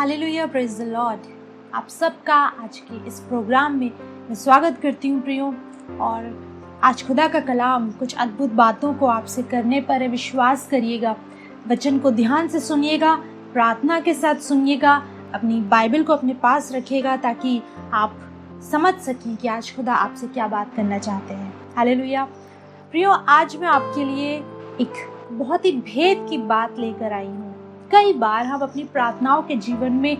Hallelujah, praise the Lord. आप सबका आज के इस प्रोग्राम में मैं स्वागत करती हूँ प्रियो। और आज खुदा का कलाम कुछ अद्भुत बातों को आपसे करने पर है। विश्वास करिएगा, वचन को ध्यान से सुनिएगा, प्रार्थना के साथ सुनिएगा, अपनी बाइबल को अपने पास रखिएगा ताकि आप समझ सकें कि आज खुदा आपसे क्या बात करना चाहते हैं। हालेलुया प्रियो, आज मैं आपके लिए एक बहुत ही भेद की बात लेकर आई हूँ। कई बार हम अपनी प्रार्थनाओं के जीवन में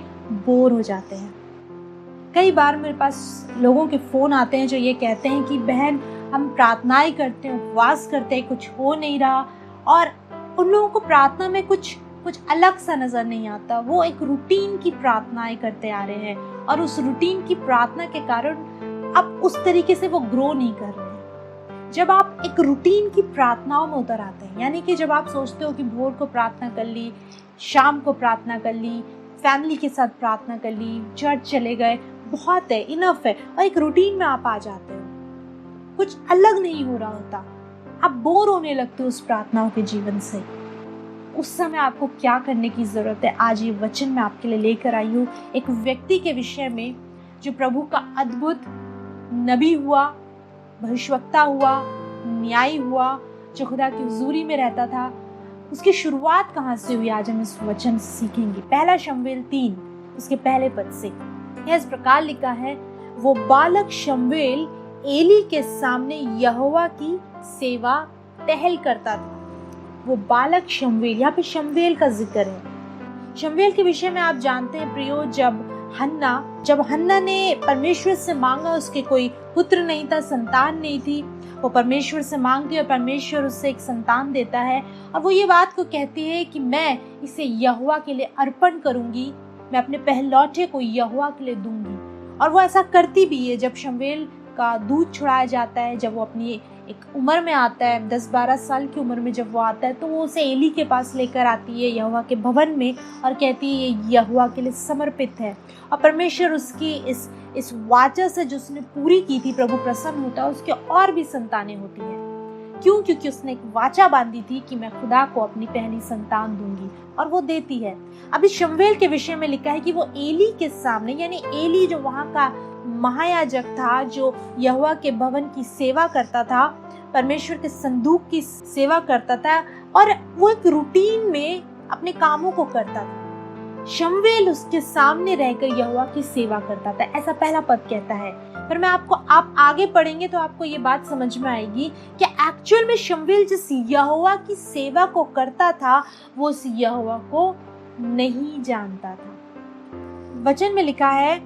बोर हो जाते हैं। कई बार मेरे पास लोगों के फ़ोन आते हैं जो ये कहते हैं कि बहन, हम प्रार्थनाएं करते हैं, उपवास करते हैं, कुछ हो नहीं रहा। और उन लोगों को प्रार्थना में कुछ अलग सा नज़र नहीं आता। वो एक रूटीन की प्रार्थनाएं करते आ रहे हैं और उस रूटीन की प्रार्थना के कारण अब उस तरीके से वो ग्रो नहीं कर रहे हैं। जब आप एक रूटीन की प्रार्थनाओं में उतर आते हैं, यानी कि जब आप सोचते हो कि भोर को प्रार्थना कर ली, शाम को प्रार्थना कर ली, फैमिली के साथ प्रार्थना कर ली, चर्च चले गए, बहुत है, इनफ है, और एक रूटीन में आप आ जाते हो, कुछ अलग नहीं हो रहा होता, आप बोर होने लगते हो उस प्रार्थनाओं के जीवन से। उस समय आपको क्या करने की ज़रूरत है? आज ये वचन मैं आपके लिए लेकर आई हूँ एक व्यक्ति के विषय में जो प्रभु का अद्भुत नबी हुआ, भविष्यवक्ता हुआ, न्यायी हुआ, जो खुदा की हुजूरी में रहता था। उसकी शुरुआत कहाँ से हुई, आज हम इस वचन से सीखेंगे। पहला शमूएल 3 उसके पहले पद से यह इस प्रकार लिखा है, वो बालक शमूएल एली के सामने यहोवा की सेवा टहल करता था। वो बालक शमूएल, यहाँ पे शमूएल का जिक्र है। शमूएल के विषय में आप जानते हैं प्रियो, जब हन्ना ने परमेश्वर से मांगा, उसके कोई पुत्र नहीं था, संतान नहीं थी, वो परमेश्वर से मांगती है और परमेश्वर उससे एक संतान देता है। और वो ये बात को कहती है कि मैं इसे यहोवा के लिए अर्पण करूंगी, मैं अपने पहलौठे को यहोवा के लिए दूंगी। और वो ऐसा करती भी है। जब शमूएल का दूध छुड़ाया जाता है, जब वो अपनी एक उम्र में आता है, 10-12 साल की उम्र में जब वो आता है, तो वो उसे एली के पास लेकर आती है यहोवा के भवन में और कहती है ये यहोवा के लिए समर्पित है। और परमेश्वर उसकी इस वाचा से जो उसने पूरी की थी, प्रभु प्रसन्न होता है, उसके और भी संतानें होती हैं। क्यों? क्योंकि उसने एक वाचा बांधी थी कि मैं खुदा को अपनी पहली संतान दूंगी, और वो देती है। अभी शमूएल के विषय में लिखा है कि वो एली के सामने, यानी एली जो वहाँ का महायाजक था, जो यहोवा के भवन की सेवा करता था, परमेश्वर के संदूक की सेवा करता था, और वो एक रूटीन में अपने कामों को करता था। शमूएल उसके सामने रहकर यहोवा की सेवा करता था, ऐसा पहला पद कहता है। पर मैं आप आगे पढ़ेंगे तो आपको ये बात समझ में आएगी कि एक्चुअल में शमूएल जिस यहोवा की सेवा को करता था, वो उस यहोवा को नहीं जानता था। वचन में लिखा है,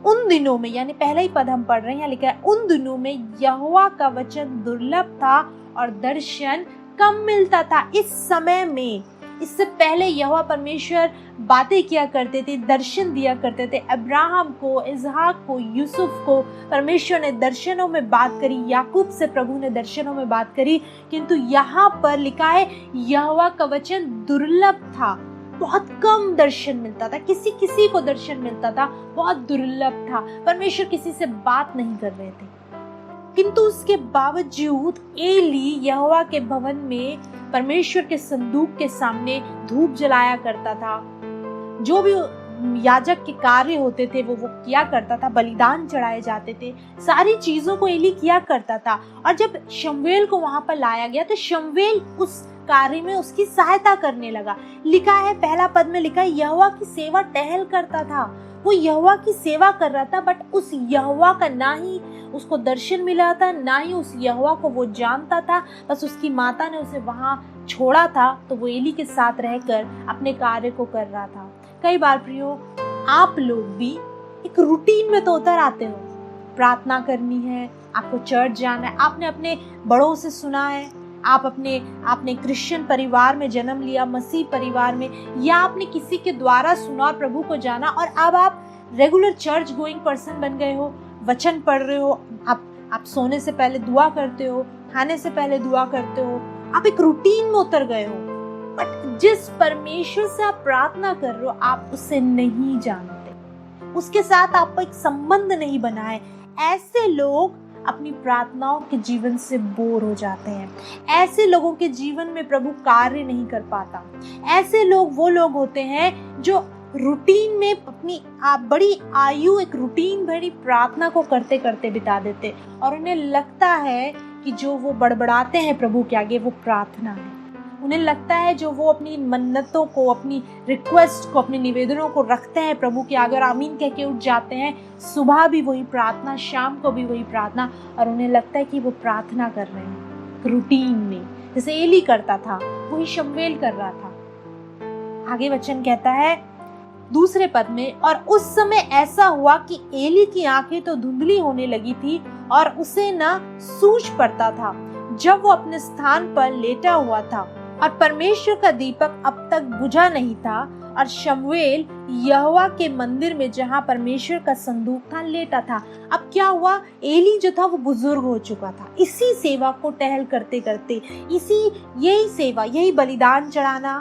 उन दिनों में, यानी पहला ही पद हम पढ़ रहे हैं, यहाँ लिखा है, उन दिनों में यहोवा का वचन दुर्लभ था और दर्शन कम मिलता था। इस समय में, इससे पहले यहोवा परमेश्वर बातें किया करते थे, दर्शन दिया करते थे। अब्राहम को, इसहाक को, यूसुफ को परमेश्वर ने दर्शनों में बात करी, याकूब से प्रभु ने दर्शनों में बात करी। किंतु यहाँ पर लिखा है यहोवा का वचन दुर्लभ था, बहुत कम दर्शन मिलता था, किसी को दर्शन मिलता था, बहुत दुर्लभ था। परमेश्वर किसी से बात नहीं कर रहे थे। किंतु उसके बावजूद एली यहोवा के भवन में परमेश्वर के संदूक के सामने धूप जलाया करता था। जो भी याजक के कार्य होते थे वो किया करता था, बलिदान चढ़ाए जाते थे, सारी चीजों को एली किया करता था। और जब शमूएल को वहां पर लाया गया तो शमूएल उस कार्य में उसकी सहायता करने लगा। लिखा है, पहला पद में लिखा है, यहोवा की सेवा टहल करता था। वो यहोवा की सेवा कर रहा था, बट उस यहोवा का ना ही उसको दर्शन मिला था, ना ही उस यहोवा को वो जानता था। बस उसकी माता ने उसे वहां छोड़ा था, तो वो एली के साथ रहकर अपने कार्य को कर रहा था। कई बार प्रियो, आप लोग भी एक रूटीन में तो उतर आते हो। प्रार्थना करनी है, आपको चर्च जाना है, आपने अपने बड़ों से सुना है, आपने क्रिश्चियन परिवार में जन्म लिया, मसीह परिवार में, या आपने किसी के द्वारा सुना और प्रभु को जाना, और अब आप रेगुलर चर्च गोइंग पर्सन बन गए हो, वचन पढ़ रहे हो, आप सोने से पहले दुआ करते हो, खाने से पहले दुआ करते हो, आप एक रूटीन में उतर गए हो। बट जिस परमेश्वर से आप प्रार्थना कर रहे हो, आप उसे नहीं जानते, उसके साथ आपका एक संबंध नहीं बना है। ऐसे लोग अपनी प्रार्थनाओं के जीवन से बोर हो जाते हैं। ऐसे लोगों के जीवन में प्रभु कार्य नहीं कर पाता। ऐसे लोग वो लोग होते हैं जो रूटीन में अपनी बड़ी आयु एक रूटीन भरी प्रार्थना को करते करते बिता देते, और उन्हें लगता है कि जो वो बड़बड़ाते हैं प्रभु के आगे वो प्रार्थना है। उन्हें लगता है जो वो अपनी मन्नतों को, अपनी रिक्वेस्ट को, अपने निवेदनों को रखते हैं प्रभु के आगे और आमीन कह के उठ जाते हैं, सुबह भी वही प्रार्थना, शाम को भी वही प्रार्थना, और उन्हें लगता है कि वो प्रार्थना कर रहे हैं रूटीन में, जैसे एली करता था वही शमूएल कर रहा था। आगे वचन कहता है दूसरे पद में, और उस समय ऐसा हुआ कि एली की आंखें तो धुंधली होने लगी थी और उसे न सूझ पड़ता था जब वो अपने स्थान पर लेटा हुआ था, और परमेश्वर का दीपक अब तक बुझा नहीं था, और शमूएल यहोवा के मंदिर में जहाँ परमेश्वर का संदूक था लेटा था। अब क्या हुआ, एली जो था वो बुजुर्ग हो चुका था। इसी सेवा को टहल करते करते, यही सेवा, यही बलिदान चढ़ाना,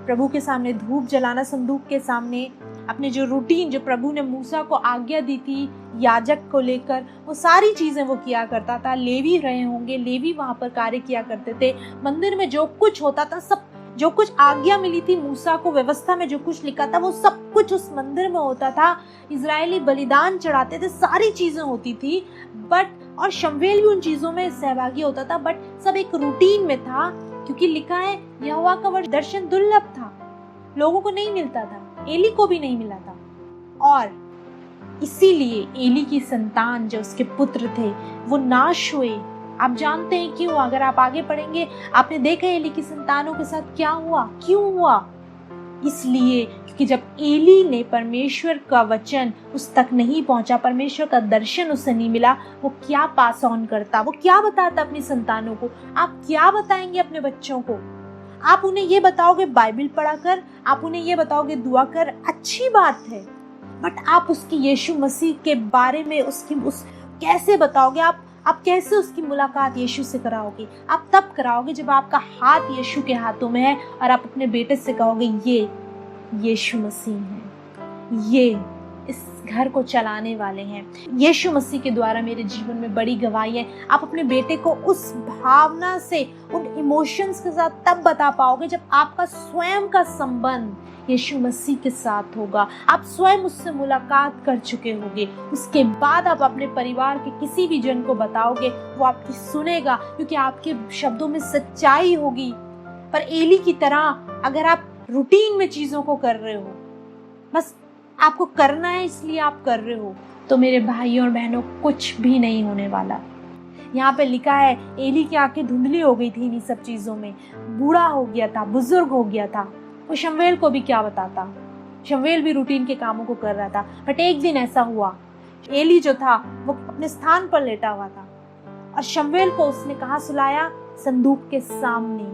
प्रभु के सामने धूप जलाना, संदूक के सामने, अपने जो रूटीन, जो प्रभु ने मूसा को आज्ञा दी थी याजक को लेकर, वो सारी चीजें वो किया करता था। लेवी रहे होंगे, लेवी वहां पर कार्य किया करते थे। मंदिर में जो कुछ होता था, सब जो कुछ आज्ञा मिली थी मूसा को, व्यवस्था में जो कुछ लिखा था, वो सब कुछ उस मंदिर में होता था। इजरायली बलिदान चढ़ाते थे, सारी चीजें होती थी, और शमूएल भी उन चीजों में सहभागी होता था, बट सब एक रूटीन में था, क्योंकि लिखा है यहोवा का वह दर्शन दुर्लभ था, लोगों को नहीं मिलता था, एली को भी नहीं मिला था। और इसीलिए एली की संतान, जो उसके पुत्र थे, वो नाश हुए। आप जानते हैं क्यों? अगर आप आगे पढ़ेंगे, आपने देखा एली की संतानों के साथ क्या हुआ, क्यों हुआ। इसलिए क्योंकि जब एली ने परमेश्वर का वचन उस तक नहीं पहुंचा, परमेश्वर का दर्शन उसे नहीं मिला, वो क्या पास ऑन करता, वो क्या बताता अपनी संतानों को। आप क्या बताएंगे अपने बच्चों को? आप उन्हें ये बताओगे बाइबल पढ़ा कर, आप उन्हें ये बताओगे दुआ कर, अच्छी बात है, बट आप उसकी यीशु मसीह के बारे में कैसे बताओगे? आप कैसे उसकी मुलाकात यीशु से कराओगे? आप तब कराओगे जब आपका हाथ यीशु के हाथों में है और आप अपने बेटे से कहोगे ये यीशु मसीह है, ये इस घर को चलाने वाले हैं, यीशु मसीह के द्वारा मेरे जीवन में बड़ी गवाही है। आप अपने बेटे को उस भावना से, उन इमोशंस के साथ तब बता पाओगे जब आपका स्वयं का संबंध यीशु मसीह के साथ होगा, आप स्वयं उससे मुलाकात कर चुके होंगे। उसके बाद आप अपने परिवार के किसी भी जन को बताओगे, वो आपकी सुनेगा, क्योंकि आपके शब्दों में सच्चाई होगी। पर एली की तरह अगर आप रूटीन में चीजों को कर रहे हो, बस आपको करना है इसलिए आप कर रहे हो, तो मेरे भाइयों और बहनों कुछ भी नहीं होने वाला। यहाँ पे लिखा है एली की आंखें धुंधली हो गई थी इन सब चीजों में, बूढ़ा हो गया था, बुजुर्ग हो गया था। वो शमूएल को भी क्या बताता, शमूएल भी रूटीन के कामों को कर रहा था। बट एक दिन ऐसा हुआ, एली जो था वो अपने स्थान पर लेटा हुआ था और शमूएल को उसने कहाँ सुलाया? संदूक के सामने।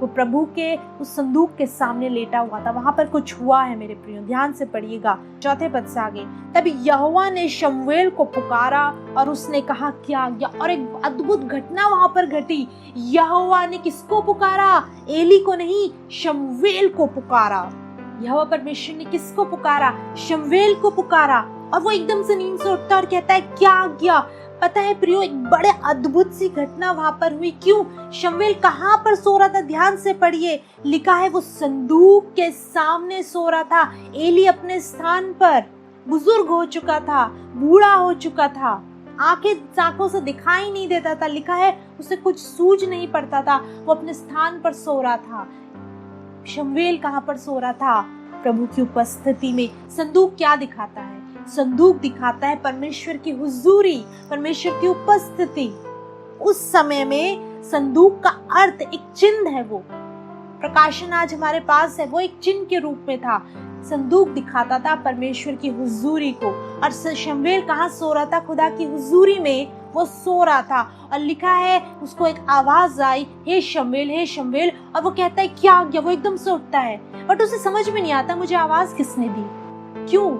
वो प्रभु के उस संदूक के सामने लेटा हुआ था। वहां पर कुछ हुआ है मेरे प्रियो, ध्यान से पढ़िएगा 4 पद से आगे। तब यहोवा ने शमूएल को पुकारा और उसने कहा क्या गया, और एक अद्भुत घटना वहां पर घटी। यहोवा ने किसको पुकारा? एली को नहीं, शमूएल को पुकारा। यहोवा परमेश्वर ने किसको पुकारा? शमूएल को पुकारा। और वो एकदम से नींद से उठता और कहता है क्या गया। पता है प्रियो, एक बड़े अद्भुत सी घटना वहां पर हुई। क्यों? शमूएल कहां पर सो रहा था? ध्यान से पढ़िए, लिखा है वो संदूक के सामने सो रहा था। एली अपने स्थान पर, बुजुर्ग हो चुका था, बूढ़ा हो चुका था, आंखों से दिखाई नहीं देता था। लिखा है उसे कुछ सूझ नहीं पड़ता था, वो अपने स्थान पर सो रहा था। शमूएल कहां पर सो रहा था? प्रभु की उपस्थिति में। संदूक क्या दिखाता है? संदूक दिखाता है परमेश्वर की हुजूरी, परमेश्वर की उपस्थिति। उस समय में संदूक का अर्थ एक चिन्ह है। वो प्रकाशन आज हमारे पास है, वो एक चिन्ह के रूप में था। संदूक दिखाता था परमेश्वर की हुजूरी को। और शमूएल कहाँ सो रहा था? खुदा की हुजूरी में वो सो रहा था। और लिखा है उसको एक आवाज आई, हे शमूएल, हे शमूएल। और वो कहता है क्या गया। वो एकदम से उठता है, बट उसे समझ में नहीं आता मुझे आवाज किसने दी। क्यों?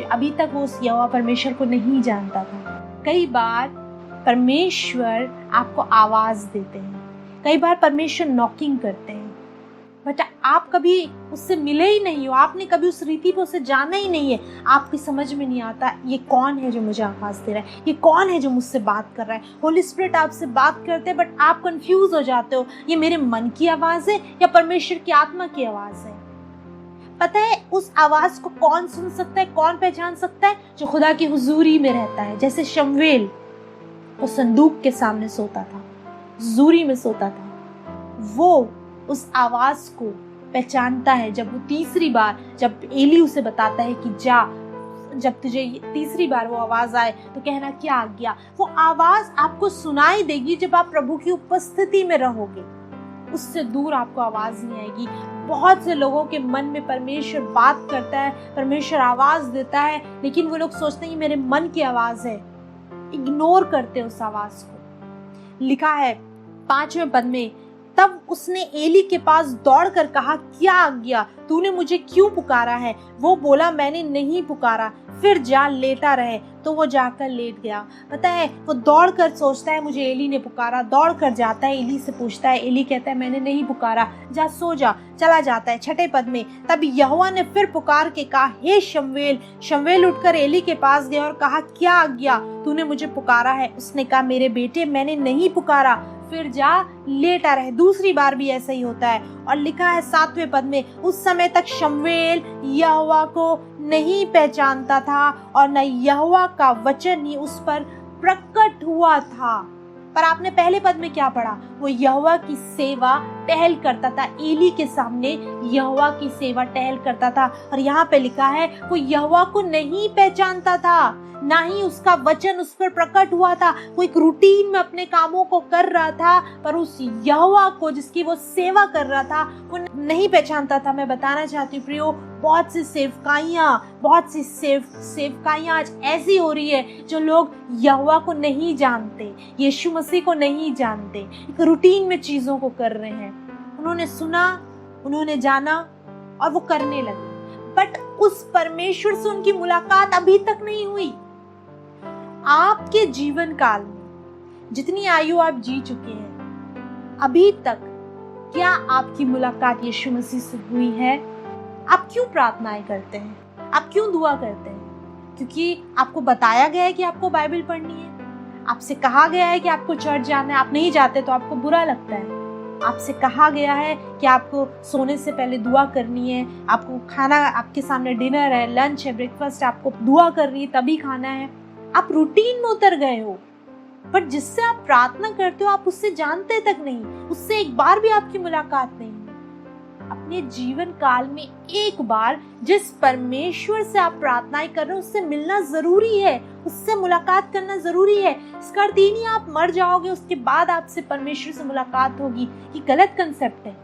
अभी तक वो उस यहोवा परमेश्वर को नहीं जानता था। कई बार परमेश्वर आपको आवाज देते हैं, कई बार परमेश्वर नॉकिंग करते हैं, बट आप कभी उससे मिले ही नहीं हो, आपने कभी उस रीति पे उसे जाना ही नहीं है। आपकी समझ में नहीं आता ये कौन है जो मुझे आवाज दे रहा है, ये कौन है जो मुझसे बात कर रहा है। होली स्पिरिट आपसे बात करते हैं, बट आप कंफ्यूज हो जाते हो, ये मेरे मन की आवाज है या परमेश्वर की आत्मा की आवाज है। पता है उस आवाज को कौन सुन सकता है, कौन पहचान सकता है? जो खुदा की हुजूरी में रहता है। जैसे शमूएल वो संदूक के सामने सोता था, हुजूरी में सोता था, वो उस आवाज को पहचानता है। जब वो तीसरी बार, जब एली उसे बताता है कि जा, जब तुझे तीसरी बार वो आवाज आए तो कहना क्या आज्ञा, वो आवाज आपको सुनाई देगी जब आप प्रभु की उपस्थिति में रहोगे। उससे दूर आपको आवाज नहीं आएगी। बहुत से लोगों के मन में परमेश्वर बात करता है, परमेश्वर आवाज देता है, लेकिन वो लोग सोचते हैं मेरे मन की आवाज है, इग्नोर करते उस आवाज को। लिखा है 5वें पद में, तब उसने एली के पास दौड़कर कहा, क्या आज्ञा, तूने मुझे क्यों पुकारा है? वो बोला, मैंने नहीं पुकारा, फिर जा लेटा रहे। तो वो जाकर लेट गया। पता है वो दौड़कर सोचता है मुझे एली ने पुकारा, दौड़कर जाता है, एली से पूछता है, एली कहता है मैंने नहीं पुकारा, जा सो जा। चला जाता है। 6ठे पद में, तब यहोवा ने फिर पुकार के कहा, हे शमूएल। शमूएल उठकर एली के पास गया और कहा, क्या आज्ञा, तूने मुझे पुकारा है? उसने कहा, मेरे बेटे मैंने नहीं पुकारा, फिर जा लेटा रहे। दूसरी बार भी ऐसा ही होता है। और लिखा है 7वें पद में, उस समय तक शमूएल यहोवा को नहीं पहचानता था और न यहोवा का वचन ही उस पर प्रकट हुआ था। पर आपने पहले पद में क्या पढ़ा? वो यहोवा की सेवा टहल करता था, एली के सामने यहोवा की सेवा टहल करता था। और यहाँ पे लिखा है वो यहोवा को नहीं पहचानता था, ना ही उसका वचन उस पर प्रकट हुआ था। वो एक रूटीन में अपने कामों को कर रहा था, पर उस यहोवा को जिसकी वो सेवा कर रहा था वो नहीं पहचानता था। मैं बताना चाहती हूँ प्रियो, बहुत सी सेवकाइयाँ आज ऐसी हो रही है जो लोग यहोवा को नहीं जानते, यीशु मसीह को नहीं जानते, एक रूटीन में चीजों को कर रहे हैं। उन्होंने सुना, उन्होंने जाना और वो करने लगे, बट उस परमेश्वर से उनकी मुलाकात अभी तक नहीं हुई। आपके जीवन काल में जितनी आयु आप जी चुके हैं, अभी तक क्या आपकी मुलाकात यीशु मसीह से हुई है? आप क्यों प्रार्थनाएं करते हैं? आप क्यों दुआ करते हैं? क्योंकि आपको बताया गया है कि आपको बाइबल पढ़नी है, आपसे कहा गया है कि आपको चर्च जाना है, आप नहीं जाते तो आपको बुरा लगता है। आपसे कहा गया है कि आपको सोने से पहले दुआ करनी है, आपको खाना, आपके सामने डिनर है, लंच है, ब्रेकफास्ट है, आपको दुआ करनी है तभी खाना है। आप रूटीन में उतर गए हो, पर जिससे आप प्रार्थना करते हो आप उससे जानते तक नहीं, उससे एक बार भी आपकी मुलाकात नहीं है। अपने जीवन काल में एक बार जिस परमेश्वर से आप प्रार्थनाएं कर रहे हो उससे मिलना जरूरी है, उससे मुलाकात करना जरूरी है। इसका अर्थ ही नहीं आप मर जाओगे उसके बाद आपसे परमेश्वर से मुलाकात होगी, ये गलत कंसेप्ट है।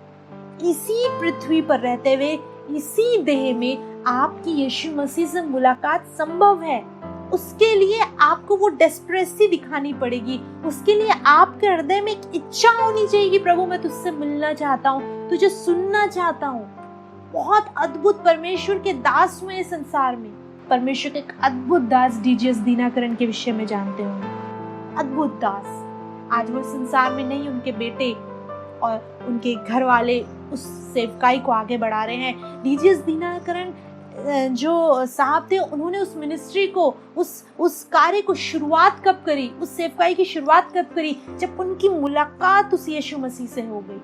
इसी पृथ्वी पर रहते हुए, इसी देह में आपकी यीशु मसीह से मुलाकात संभव है। उसके लिए आपको वो डेस्परेसी दिखानी पड़ेगी, उसके लिए आपके हृदय में एक इच्छा होनी चाहिए कि प्रभु मैं तुझसे मिलना चाहता हूँ, तुझे सुनना चाहता हूँ। बहुत अद्भुत परमेश्वर के दास हुए इस संसार में। परमेश्वर के एक अद्भुत दास डीजीएस दीनाकरण के विषय में जानते होंगे। अद्भुत दास, आज वो संसार में नहीं, उनके बेटे और उनके घर वाले उस सेवकाई को आगे बढ़ा रहे हैं। डीजीएस दीनाकरण जो साहब थे, उन्होंने उस मिनिस्ट्री को, उस कार्य को शुरुआत कब करी, उस सेवकाई की शुरुआत कब करी? जब उनकी मुलाकात उस यीशु मसीह से हो गई।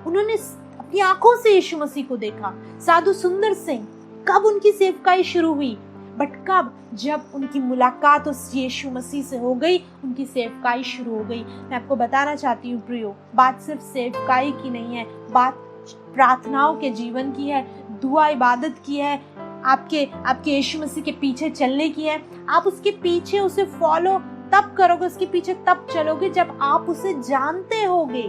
उन्होंने अपनी आंखों से यीशु मसीह को देखा। साधु सुंदर सिंह, कब उनकी सेवकाई शुरू हुई? बट कब? जब उनकी मुलाकात उस यीशु मसीह से हो गई, उनकी सेवकाई शुरू हो गई। मैं आपको बताना चाहती हूँ प्रियो, बात सिर्फ सेवकाई की नहीं है, बात प्रार्थनाओं के जीवन की है, दुआ इबादत की है, आपके यीशु मसीह के पीछे चलने की है। आप उसके पीछे, उसे फॉलो तब करोगे, उसके पीछे तब चलोगे जब आप उसे जानते होगे।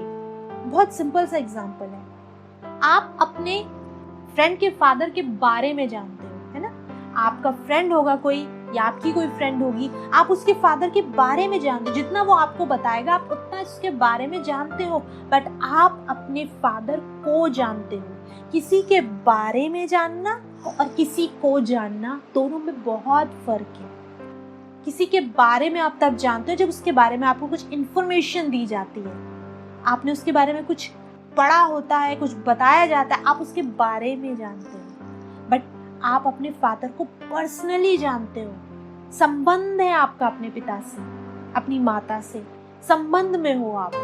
बहुत सिंपल सा एग्जांपल है, आप अपने फ्रेंड के फादर के बारे में जानते हो, है ना? आपका फ्रेंड होगा कोई या आपकी कोई फ्रेंड होगी, आप उसके फादर के बारे में जानते हो। जितना वो आपको बताएगा आप उतना उसके बारे में जानते हो, बट आप अपने फादर को जानते हो। किसी के बारे में जानना और किसी को जानना, दोनों में बहुत फर्क है। किसी के बारे में आप तब जानते हो जब उसके बारे में आपको कुछ इन्फॉर्मेशन दी जाती है, आपने उसके बारे में कुछ पढ़ा होता है, कुछ बताया जाता है, आप उसके बारे में जानते हो। बट आप अपने फादर को पर्सनली जानते हो, संबंध है आपका अपने पिता से, अपनी माता से, संबंध में हो आप,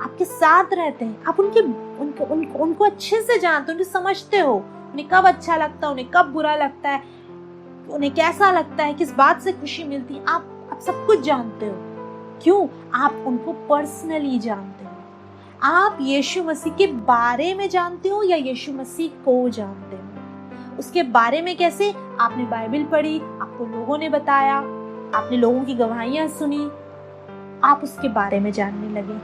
आपके साथ रहते हैं, आप उनको अच्छे से जानते हो, उनको समझते हो, उन्हें कब अच्छा लगता है, उन्हें कब बुरा लगता है, उन्हें कैसा लगता है, किस बात से खुशी मिलती है, आप सब कुछ जानते हो। क्यों? आप उनको पर्सनली जानते हो। आप यीशु मसीह के बारे में जानते हो या यीशु मसीह को जानते हो? उसके बारे में कैसे? आपने बाइबल पढ़ी, आपको लोगों ने बताया, आपने लोगों की गवाहियां सुनी, आप उसके बारे में जानने लगे।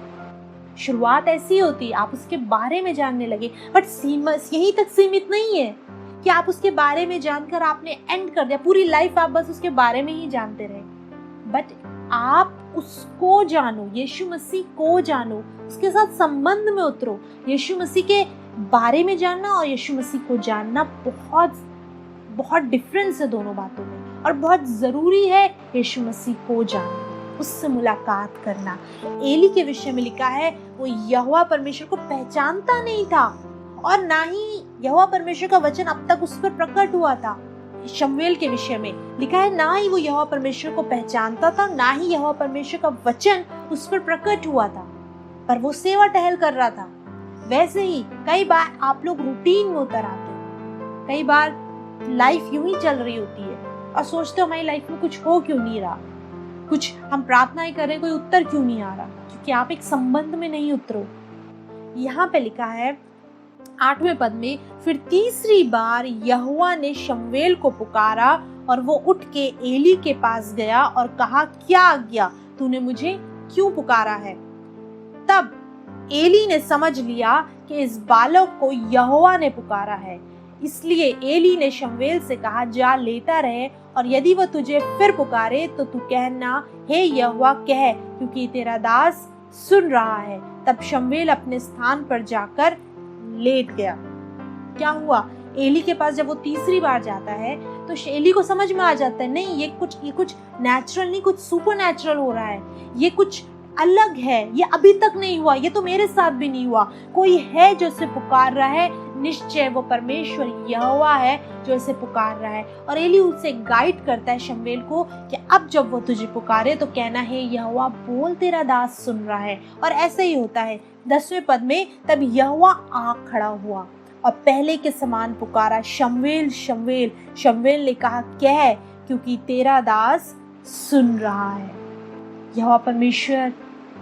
शुरुआत ऐसी होती, आप उसके बारे में जानने लगे। बट यहीं तक सीमित नहीं है कि आप उसके बारे में जानकर आपने एंड कर दिया, पूरी लाइफ आप बस उसके बारे में ही जानते रहे। बट आप उसको जानो, यीशु मसीह को जानो, उसके साथ संबंध में उतरो। यीशु मसीह के बारे में जानना और यीशु मसीह को जानना बहुत बहुत डिफरेंस है दोनों बातों में, और बहुत ज़रूरी है यीशु मसीह को जानना, उससे मुलाकात करना। एली के विषय में लिखा है वो यहोवा परमेश्वर को पहचानता नहीं था, और ना ही यहोवा परमेश्वर का वचन अब तक उस पर प्रकट हुआ था। शमूएल के विषय में लिखा है ना ही वो यहोवा परमेश्वर को पहचानता था, ना ही यहोवा परमेश्वर का वचन उस पर प्रकट हुआ था, पर वो सेवा टहल कर रहा था। वैसे ही कई बार आप लोग रूटीन में उतर आते हो, कई बार लाइफ यूं ही चल रही होती है और सोचते हो हमारी लाइफ में कुछ हो क्यों नहीं रहा, कुछ हम प्रार्थनाएं कर रहे हैं, कोई उत्तर क्यों नहीं आ रहा, क्योंकि आप एक संबंध में नहीं उतरो। यहाँ पे लिखा है 8वें पद में, फिर तीसरी बार यहोवा ने शमूएल को पुकारा और वो उठ के एली के पास गया और कहा, क्या आज्ञा, तूने मुझे क्यों पुकारा है? तब एली ने समझ लिया कि इस बालक को यहोवा ने पुकारा है, इसलिए एली ने शमूएल से कहा, जा लेता रहे, और यदि वह तुझे फिर पुकारे तो तू कहना, हे यहोवा कह, क्योंकि तेरा दास सुन रहा है। तब शमूएल अपने स्थान पर जाकर लेट गया। क्या हुआ? एली के पास जब वो तीसरी बार जाता है तो एली को समझ में आ जाता है, नहीं ये कुछ नेचुरल नहीं, कुछ सुपर नेचुरल हो रहा है, ये कुछ अलग है, ये अभी तक नहीं हुआ, ये तो मेरे साथ भी नहीं हुआ, कोई है जो इसे पुकार रहा है, निश्चय वो परमेश्वर यहोवा है जो इसे पुकार रहा है। और एली उसे गाइड करता है शमूएल को कि अब जब वो तुझे पुकारे तो कहना है, यहोवा बोल, तेरा दास सुन रहा है। और ऐसे ही होता है। 10वें पद में, तब यहोवा आँख खड़ा हुआ और पहले के समान पुकारा, शमूएल शमूएल। शमूएल ने कहा, कह, क्योंकि तेरा दास सुन रहा है। यहोवा परमेश्वर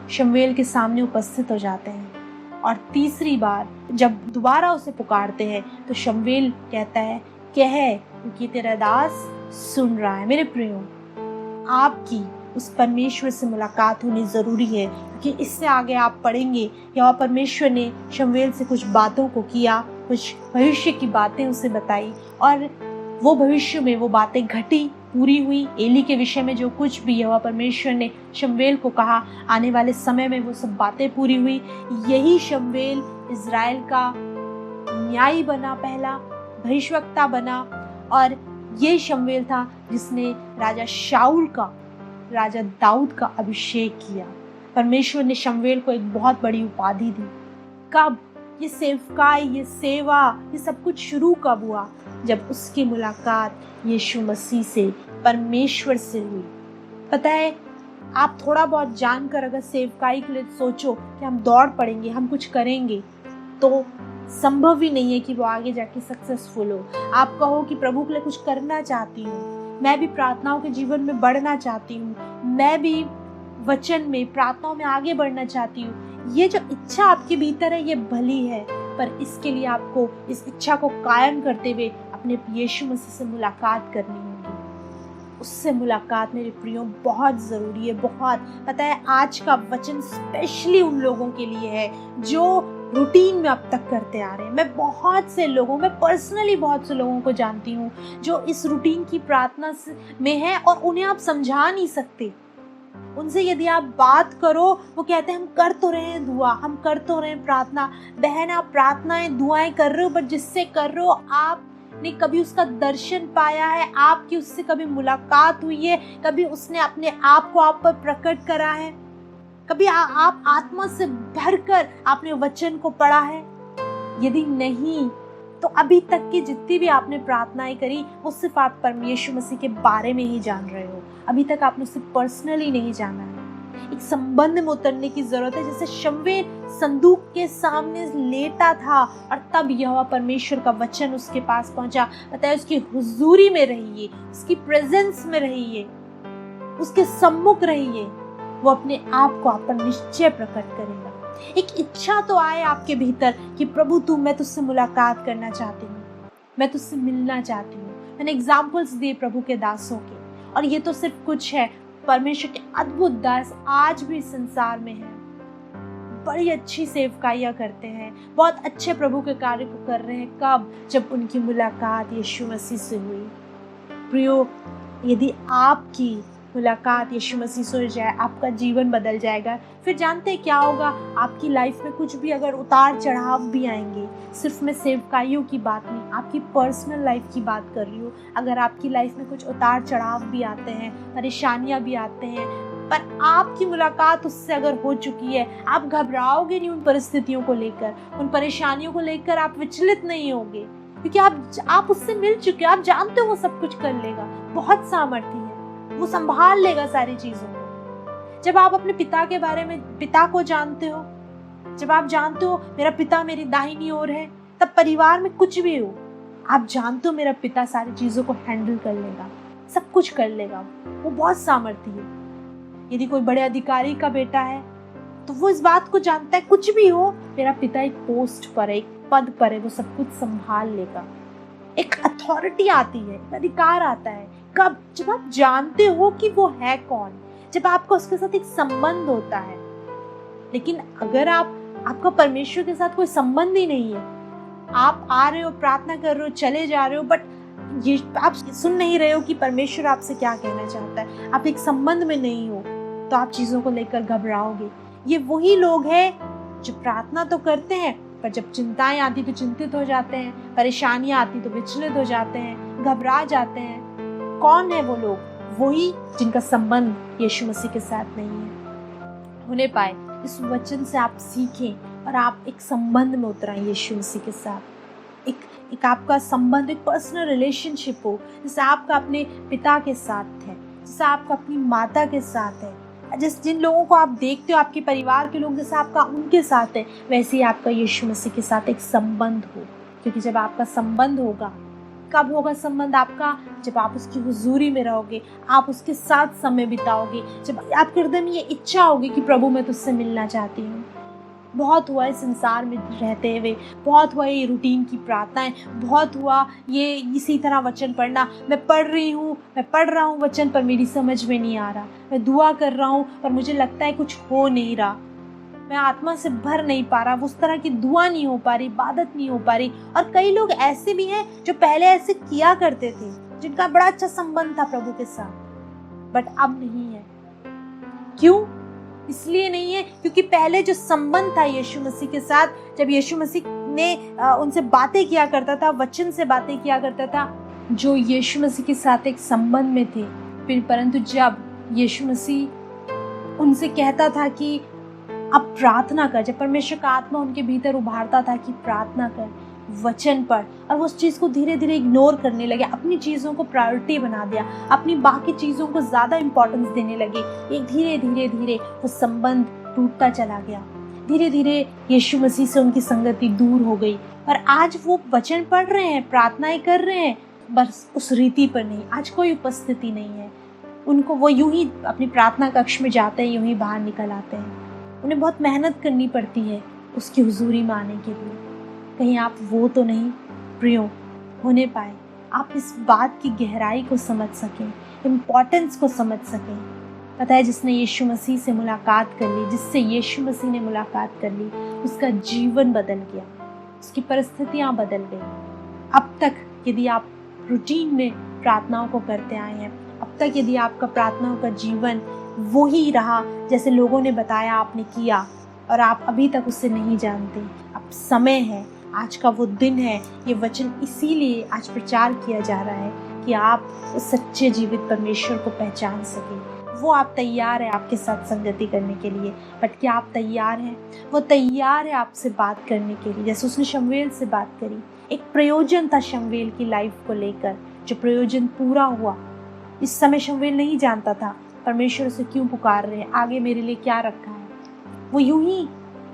शमूएल के सामने उपस्थित हो जाते हैं, और तीसरी बार जब दोबारा उसे पुकारते हैं तो शमूएल कहता है, कह, क्योंकि तेरा दास सुन रहा है। मेरे प्रियो, आपकी उस परमेश्वर से मुलाकात होनी ज़रूरी है, क्योंकि इससे आगे आप पढ़ेंगे यहोवा परमेश्वर ने शमूएल से कुछ बातों को किया, कुछ भविष्य की बातें उसे बताई, और वो भविष्य में वो बातें घटी, पूरी हुई। एली के विषय में जो कुछ भी यहोवा परमेश्वर ने शमूएल को कहा, आने वाले समय में वो सब बातें पूरी हुई। यही शमूएल इज़राइल का न्यायी बना, पहला भविष्यवक्ता बना, और ये शमूएल था जिसने राजा शाऊल का, राजा दाऊद का अभिषेक किया। परमेश्वर ने शमूएल को एक बहुत बड़ी उपाधि दी। कब? ये सेवकाई, ये सेवा, ये सब कुछ शुरू कब हुआ? जब उसकी मुलाकात यीशु मसीह से, परमेश्वर से हुई। पता है, आप थोड़ा बहुत जानकर अगर सेवकाई के लिए सोचो कि हम दौड़ पड़ेंगे, हम कुछ करेंगे, तो संभव ही नहीं है कि वो आगे जाके सक्सेसफुल हो। आप कहो कि प्रभु के लिए कुछ करना चाहती हूँ, मैं भी प्रार्थनाओं के जीवन में बढ़ना चाहती हूँ, मैं भी वचन में, प्रार्थनाओं में आगे बढ़ना चाहती हूँ। ये जो इच्छा आपके भीतर है ये भली है, पर इसके लिए आपको इस इच्छा को कायम करते हुए अपने यीशु मसीह से मुलाकात करनी होगी। उससे मुलाकात मेरे प्रियो बहुत ज़रूरी है, बहुत। पता है, आज का वचन स्पेशली उन लोगों के लिए है जो रूटीन में अब तक करते आ रहे हैं। मैं बहुत से लोगों, मैं पर्सनली बहुत से लोगों को जानती हूँ जो इस रूटीन की प्रार्थना में है, और उन्हें आप समझा नहीं सकते। उनसे यदि आप बात करो, वो कहते हैं हम कर तो रहे हैं दुआ, हम कर तो रहे हैं प्रार्थना। बहन, आप प्रार्थनाएं दुआएं कर रहे हो, बट जिससे कर रहे हो आपने कभी उसका दर्शन पाया है? आपकी उससे कभी मुलाकात हुई है? कभी उसने अपने आप को आप पर प्रकट करा है? कभी आप आत्मा से भरकर आपने वचन को पढ़ा है? यदि नहीं, तो अभी तक की जितनी भी आपने प्रार्थनाएं करी वो सिर्फ आप यीशु मसीह के बारे में ही जान रहे हो। अभी तक आपने उसे पर्सनली नहीं जाना है। एक संबंध में उतरने की जरूरत है। जैसे शमूएल संदूक के सामने लेटा था और तब यहोवा परमेश्वर का वचन उसके पास पहुंचा। बताया उसकी हुजूरी में रहिए, उसकी प्रेजेंस में रहिए, उसके सम्मुख रहिए, वो अपने आप को आप पर निश्चय प्रकट करेगा। एक इच्छा तो आए आपके भीतर कि प्रभु तू, मैं तुझसे मुलाकात करना चाहती हूँ, मैं तुझसे मिलना चाहती हूँ। मैंने एग्जाम्पल्स दिए प्रभु के दासों के, और ये तो सिर्फ कुछ है। परमेश्वर के अद्भुत दास आज भी संसार में हैं, बड़ी अच्छी सेवकाइयाँ करते हैं, बहुत अच्छे प्रभु के कार्य को कर रहे हैं। कब? जब उनकी मुलाकात यीशु मसीह से हुई। प्रियो, यदि आपकी मुलाकात यीशु मसीह से हो जाए, आपका जीवन बदल जाएगा। फिर जानते हैं क्या होगा? आपकी लाइफ में कुछ भी अगर उतार चढ़ाव भी आएंगे, सिर्फ मैं सेवकाइयों की बात नहीं, आपकी पर्सनल लाइफ की बात कर रही हूँ। अगर आपकी लाइफ में कुछ उतार चढ़ाव भी आते हैं, परेशानियाँ भी आते हैं, पर आपकी मुलाकात उससे अगर हो चुकी है, आप घबराओगे नहीं उन परिस्थितियों को लेकर, उन परेशानियों को लेकर आप विचलित नहीं होगे, क्योंकि आप उससे मिल चुके हो। आप जानते हो वो सब कुछ कर लेगा, बहुत सामर्थ्य है, वो संभाल लेगा सारी चीजों को। जब आप अपने पिता के बारे में, पिता को जानते हो, जब आप जानते हो मेरा पिता मेरी दाहिनी ओर है, तब परिवार में कुछ भी हो, आप जानते हो मेरा पिता सारी चीजों को हैंडल कर लेगा, सब कुछ कर लेगा, वो बहुत सामर्थ्य है। यदि कोई बड़े अधिकारी का बेटा है तो वो इस बात को जानता है, कुछ भी हो मेरा पिता एक पोस्ट पर है, एक पद पर है, वो सब कुछ संभाल लेगा। एक अथॉरिटी आती है, एक अधिकार आता है। कब? जब आप जानते हो कि वो है कौन, जब आपका उसके साथ एक संबंध होता है। लेकिन अगर आपका परमेश्वर के साथ कोई संबंध ही नहीं है, आप आ रहे हो, प्रार्थना कर रहे हो, चले जा रहे हो, बट ये आप सुन नहीं रहे हो कि परमेश्वर आपसे क्या कहना चाहता है, आप एक संबंध में नहीं हो, तो आप चीजों को लेकर घबराओगे। ये वही लोग हैं जो प्रार्थना तो करते हैं, पर जब चिंताएं आती तो चिंतित हो जाते हैं, परेशानियां आती तो विचलित हो जाते हैं, घबरा जाते हैं। कौन है वो लोग? वही जिनका संबंध यीशु मसीह के साथ नहीं है। होने पाए इस वचन से आप सीखें और आप एक संबंध में उतराएं यीशु मसीह के साथ। एक आपका संबंध, एक पर्सनल रिलेशनशिप हो, जैसे आपका अपने पिता के साथ है, जैसे आपका अपनी माता के साथ है, जिन लोगों को आप देखते हो, आपके परिवार के लोग जैसे आपका उनके साथ है, वैसे ही आपका यीशु मसीह के साथ एक संबंध हो। क्योंकि जब आपका संबंध होगा, कब होगा संबंध आपका? जब आप उसकी हुजूरी में रहोगे, आप उसके साथ समय बिताओगे, जब आपके हृदय में ये इच्छा होगी कि प्रभु मैं तुझसे मिलना चाहती हूँ। बहुत हुआ इस संसार में रहते हुए, बहुत हुआ ये रूटीन की प्रार्थनाएं, बहुत हुआ ये इसी तरह वचन पढ़ना। मैं पढ़ रहा हूँ वचन, पर मेरी समझ में नहीं आ रहा। मैं दुआ कर रहा हूँ पर मुझे लगता है कुछ हो नहीं रहा, मैं आत्मा से भर नहीं पा रहा, उस तरह की दुआ नहीं हो पा रही, इबादत नहीं हो पा रही। और कई लोग ऐसे भी हैं जो पहले ऐसे किया करते थे, जिनका बड़ा अच्छा संबंध था प्रभु के साथ, बट अब नहीं है। क्यों? इसलिए नहीं है क्योंकि पहले जो संबंध था यीशु मसीह के साथ, जब यीशु मसीह ने उनसे बातें किया करता था, वचन से बातें किया करता था, जो यीशु मसीह के साथ एक संबंध में थे। फिर परंतु जब यीशु मसीह उनसे कहता था कि अब प्रार्थना कर, जब परमेश्वर का आत्मा उनके भीतर उभारता था कि प्रार्थना कर, वचन पढ़, और वो उस चीज़ को धीरे धीरे इग्नोर करने लगे, अपनी चीज़ों को प्रायोरिटी बना दिया, अपनी बाकी चीज़ों को ज़्यादा इम्पोर्टेंस देने लगे। एक धीरे धीरे धीरे वो संबंध टूटता चला गया। धीरे धीरे यीशु मसीह से उनकी संगति दूर हो गई। और आज वो वचन पढ़ रहे हैं, प्रार्थनाएं कर रहे हैं, बस उस रीति पर नहीं, आज कोई उपस्थिति नहीं है उनको। वो यूं ही अपनी प्रार्थना कक्ष में जाते हैं, यूं ही बाहर निकल आते हैं। उन्हें बहुत मेहनत करनी पड़ती है उसकी हुजूरी में आने के लिए। कहीं आप वो तो नहीं प्रियो होने पाए, आप इस बात की गहराई को समझ सकें, इम्पोर्टेंस को समझ सकें। पता है, जिसने यीशु मसीह से मुलाकात कर ली, जिससे यीशु मसीह ने मुलाकात कर ली, उसका जीवन बदल गया, उसकी परिस्थितियाँ बदल गई। अब तक यदि आप रूटीन में प्रार्थनाओं को करते आए हैं, अब तक यदि आपका प्रार्थनाओं का जीवन वो ही रहा जैसे लोगों ने बताया आपने किया, और आप अभी तक उससे नहीं जानते, अब समय है, आज का वो दिन है। ये वचन इसीलिए आज प्रचार किया जा रहा है कि आप उस सच्चे जीवित परमेश्वर को पहचान सकें। वो आप तैयार है आपके साथ संगति करने के लिए, बट क्या आप तैयार हैं? वो तैयार है आपसे बात करने के लिए, जैसे उसने शमूएल से बात करी। एक प्रयोजन था शमूएल की लाइफ को लेकर, जो प्रयोजन पूरा हुआ। इस समय शमूएल नहीं जानता था परमेश्वर उसे क्यों पुकार रहे हैं, आगे मेरे लिए क्या रखा है। वो यूं ही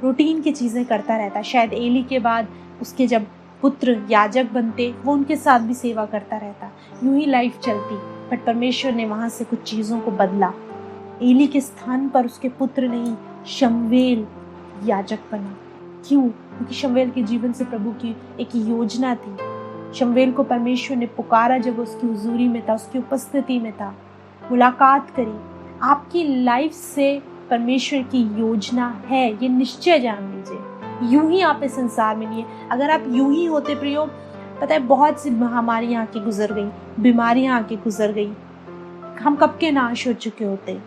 रूटीन की चीज़ें करता रहता। शायद एली के बाद उसके जब पुत्र याजक बनते, वो उनके साथ भी सेवा करता रहता। यूं ही लाइफ चलती, बट परमेश्वर ने वहाँ से कुछ चीज़ों को बदला। एली के स्थान पर उसके पुत्र नहीं, शमूएल याजक बना। क्यों? क्योंकि शमूएल के जीवन से प्रभु की एक योजना थी। शमूएल को परमेश्वर ने पुकारा जब वो उसकी हुजूरी में था, उसकी उपस्थिति में था, मुलाकात करी। आपकी लाइफ से परमेश्वर की योजना है, ये निश्चय जान लीजिए। यूं ही आप इस संसार में नहीं है। अगर आप यूं ही होते प्रियो, पता है बहुत सी महामारियां आके गुजर गई, बीमारियां आके गुजर गई, हम कब के नाश हो चुके होते।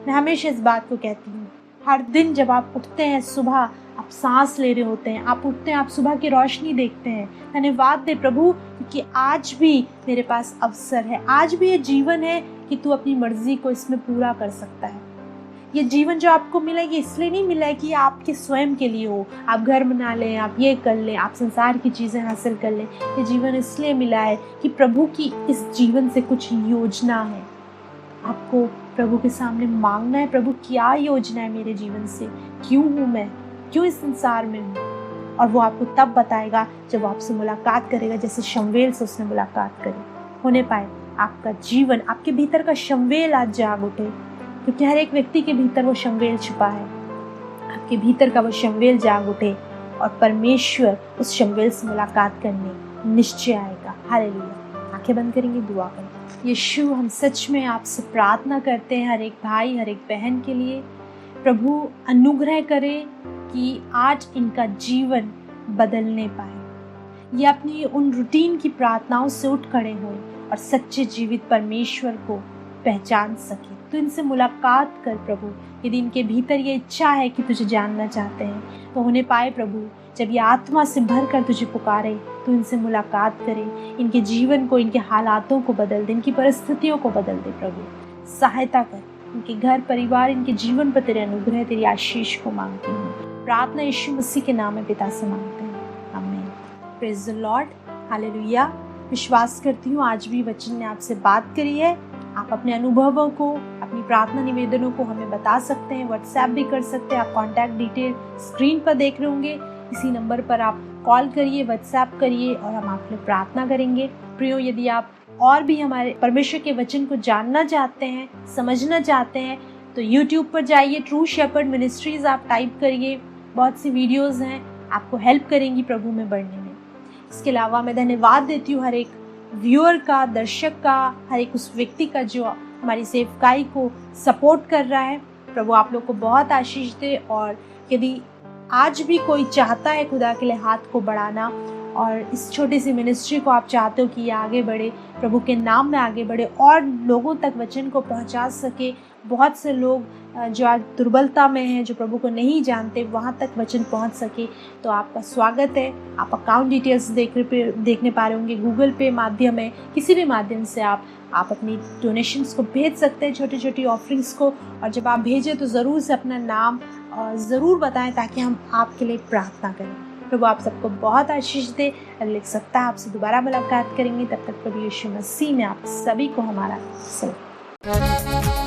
मैं हमेशा इस बात को कहती हूँ, हर दिन जब आप उठते हैं सुबह, आप सांस ले रहे होते हैं, आप उठते हैं, आप सुबह की रोशनी देखते हैं, धन्यवाद दे प्रभु क्योंकि आज भी मेरे पास अवसर है, आज भी ये जीवन है कि तू अपनी मर्जी को इसमें पूरा कर सकता है। ये जीवन जो आपको मिला ये इसलिए नहीं मिला है कि आपके स्वयं के लिए हो, आप घर बना लें, आप ये कर लें, आप संसार की चीज़ें हासिल कर लें। ये जीवन इसलिए मिला है कि प्रभु की इस जीवन से कुछ योजना है। आपको प्रभु के सामने मांगना है, प्रभु क्या योजना है मेरे जीवन से, क्यों हूँ मैं, क्यों इस संसार में हूँ। और वो आपको तब बताएगा जब वो आपसे मुलाकात करेगा, जैसे शमूएल से उसने मुलाकात करी। होने पाए आपका जीवन, आपके भीतर का शमूएल आज जाग उठे, क्योंकि हर एक व्यक्ति के भीतर वो शमूएल छुपा है। आपके भीतर का वो शमूएल जाग उठे और परमेश्वर उस शमूएल से मुलाकात करने निश्चय आएगा। हालेलुया। आंखें बंद करेंगे, दुआ करें। यीशु, हम सच में आपसे प्रार्थना करते हैं हर एक भाई, हर एक बहन के लिए। प्रभु अनुग्रह करे कि आज इनका जीवन बदलने पाए। ये अपनी उन रूटीन की प्रार्थनाओं से उठ खड़े हों और सच्चे जीवित परमेश्वर को पहचान सके। तो इनसे मुलाकात कर प्रभु। यदि इनके भीतर ये इच्छा है कि तुझे जानना चाहते हैं तो होने पाए प्रभु। जब ये आत्मा से भर कर तुझे पुकारे तो इनसे मुलाकात करे, इनके जीवन को, इनके हालातों को बदल दे, इनकी परिस्थितियों को बदल दे प्रभु। सहायता कर, इनके घर परिवार, इनके जीवन पर तेरे अनुग्रह, तेरी आशीष को मांगती हूँ। प्रार्थना यीशु मसीह के नाम में पिता से मांगते हैं, आमीन। Praise the Lord, hallelujah. विश्वास करती हूँ आज भी वचन ने आपसे बात करी है। आप अपने अनुभवों को, अपनी प्रार्थना निवेदनों को हमें बता सकते हैं, व्हाट्सएप भी कर सकते हैं। आप कॉन्टैक्ट डिटेल स्क्रीन पर देख रहे होंगे, इसी नंबर पर आप कॉल करिए, व्हाट्सएप करिए और हम आपके लिए प्रार्थना करेंगे। प्रियो, यदि आप और भी हमारे परमेश्वर के वचन को जानना चाहते हैं, समझना चाहते हैं, तो यूट्यूब पर जाइए, ट्रू शेपर्ड मिनिस्ट्रीज आप टाइप करिए। बहुत सी वीडियोज़ हैं, आपको हेल्प करेंगी प्रभु में बढ़ने में। इसके अलावा मैं धन्यवाद देती हूँ हर एक व्यूअर का, दर्शक का, हर एक उस व्यक्ति का जो हमारी सेवकाई को सपोर्ट कर रहा है। प्रभु आप लोग को बहुत आशीष दे। और यदि आज भी कोई चाहता है खुदा के लिए हाथ को बढ़ाना और इस छोटी सी मिनिस्ट्री को आप चाहते हो कि ये आगे बढ़े, प्रभु के नाम में आगे बढ़े और लोगों तक वचन को पहुंचा सके, बहुत से लोग जो आज दुर्बलता में हैं, जो प्रभु को नहीं जानते, वहाँ तक वचन पहुँच सके, तो आपका स्वागत है। आप अकाउंट डिटेल्स देखने पा रहे होंगे, गूगल पे माध्यम है, किसी भी माध्यम से आप अपनी डोनेशंस को भेज सकते हैं, छोटी छोटी ऑफरिंग्स को। और जब आप भेजें तो ज़रूर से अपना नाम ज़रूर बताएं ताकि हम आपके लिए प्रार्थना करें। प्रभु आप सबको बहुत आशीष दे। अगले एक सप्ताह आपसे दोबारा मुलाकात करेंगे। तब तक प्रभु यीशु मसीह में आप सभी को हमारा सलाम।